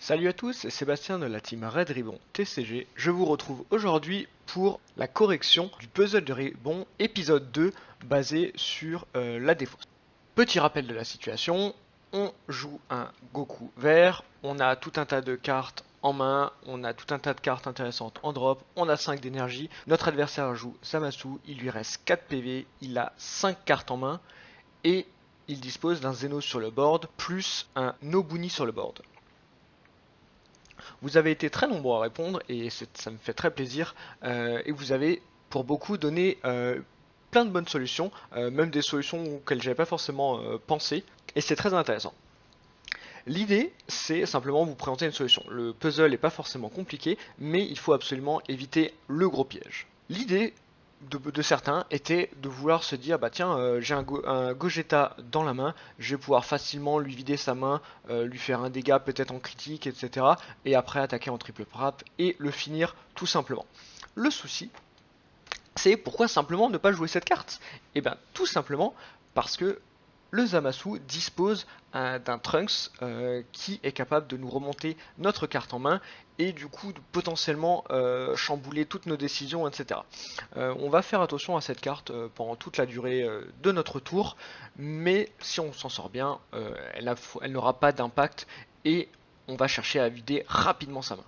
Salut à tous, c'est Sébastien de la team Red Ribbon TCG. Je vous retrouve aujourd'hui pour la correction du puzzle de Ribbon épisode 2 basé sur la défausse. Petit rappel de la situation, on joue un Goku vert, on a tout un tas de cartes en main, on a tout un tas de cartes intéressantes en drop, on a 5 d'énergie, notre adversaire joue Zamasu, il lui reste 4 PV, il a 5 cartes en main et il dispose d'un Zeno sur le board plus un Nobuni sur le board. Vous avez été très nombreux à répondre et ça me fait très plaisir. Et vous avez pour beaucoup donné plein de bonnes solutions, même des solutions auxquelles j'avais pas forcément pensé. Et c'est très intéressant. L'idée, c'est simplement vous présenter une solution. Le puzzle n'est pas forcément compliqué, mais il faut absolument éviter le gros piège. L'idée de certains était de vouloir se dire bah tiens j'ai un Gogeta dans la main, je vais pouvoir facilement lui vider sa main, lui faire un dégât peut-être en critique, etc. Et après attaquer en triple frappe et le finir tout simplement. Le souci, c'est pourquoi simplement ne pas jouer cette carte? Et bien tout simplement parce que le Zamasu dispose d'un Trunks qui est capable de nous remonter notre carte en main et du coup de potentiellement chambouler toutes nos décisions, etc. On va faire attention à cette carte pendant toute la durée de notre tour, mais si on s'en sort bien, elle n'aura pas d'impact et on va chercher à vider rapidement sa main.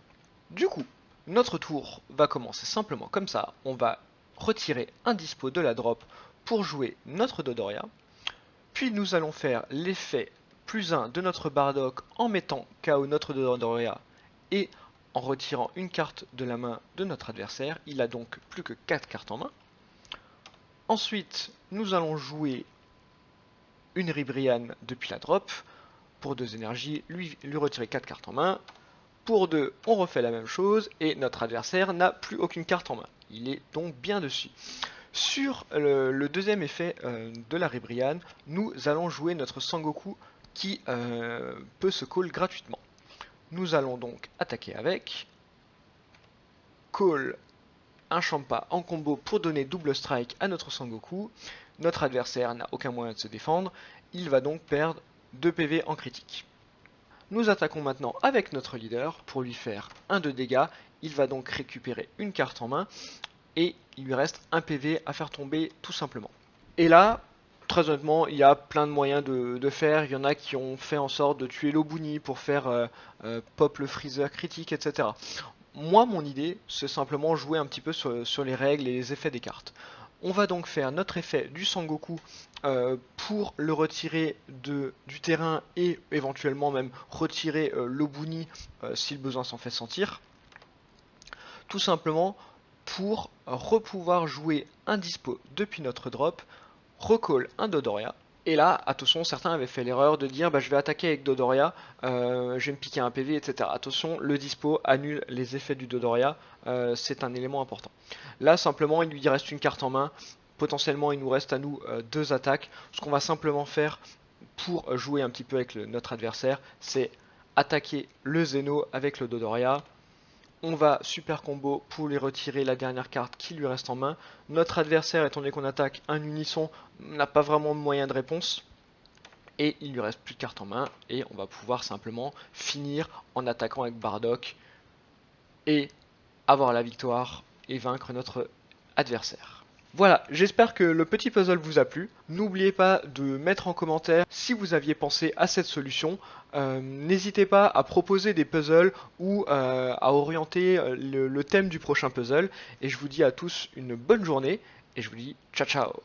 Du coup, notre tour va commencer simplement comme ça. On va retirer un dispo de la drop pour jouer notre Dodoria. Puis nous allons faire l'effet +1 de notre Bardock en mettant KO notre Dodoria et en retirant une carte de la main de notre adversaire. Il a donc plus que 4 cartes en main. Ensuite, nous allons jouer une Ribrianne depuis la drop. Pour 2 énergies, lui retirer 4 cartes en main. Pour 2, on refait la même chose et notre adversaire n'a plus aucune carte en main. Il est donc bien dessus. Sur le deuxième effet de la Ribrianne, nous allons jouer notre Sangoku qui peut se call gratuitement. Nous allons donc attaquer avec, call un Champa en combo pour donner double strike à notre Sangoku. Notre adversaire n'a aucun moyen de se défendre, il va donc perdre 2 PV en critique. Nous attaquons maintenant avec notre leader pour lui faire 1 de dégâts, il va donc récupérer une carte en main et il lui reste un PV à faire tomber tout simplement. Et là, très honnêtement, il y a plein de moyens de faire. Il y en a qui ont fait en sorte de tuer l'Obuni pour faire pop le freezer critique, etc. Moi, mon idée, c'est simplement jouer un petit peu sur les règles et les effets des cartes. On va donc faire notre effet du Sangoku pour le retirer du terrain et éventuellement même retirer l'Obuni si le besoin s'en fait sentir. Tout simplement pour repouvoir jouer un dispo depuis notre drop, recall un Dodoria. Et là, attention, certains avaient fait l'erreur de dire bah, je vais attaquer avec Dodoria, je vais me piquer un PV, etc. Attention, le dispo annule les effets du Dodoria, c'est un élément important. Là, simplement, il lui reste une carte en main, potentiellement il nous reste à nous 2 attaques. Ce qu'on va simplement faire pour jouer un petit peu avec notre adversaire, c'est attaquer le Zeno avec le Dodoria. On va super combo pour lui retirer la dernière carte qui lui reste en main. Notre adversaire, étant donné qu'on attaque un unisson, n'a pas vraiment de moyen de réponse. Et il lui reste plus de cartes en main. Et on va pouvoir simplement finir en attaquant avec Bardock. Et avoir la victoire et vaincre notre adversaire. Voilà, j'espère que le petit puzzle vous a plu. N'oubliez pas de mettre en commentaire si vous aviez pensé à cette solution. N'hésitez pas à proposer des puzzles ou à orienter le thème du prochain puzzle. Et je vous dis à tous une bonne journée et je vous dis ciao ciao.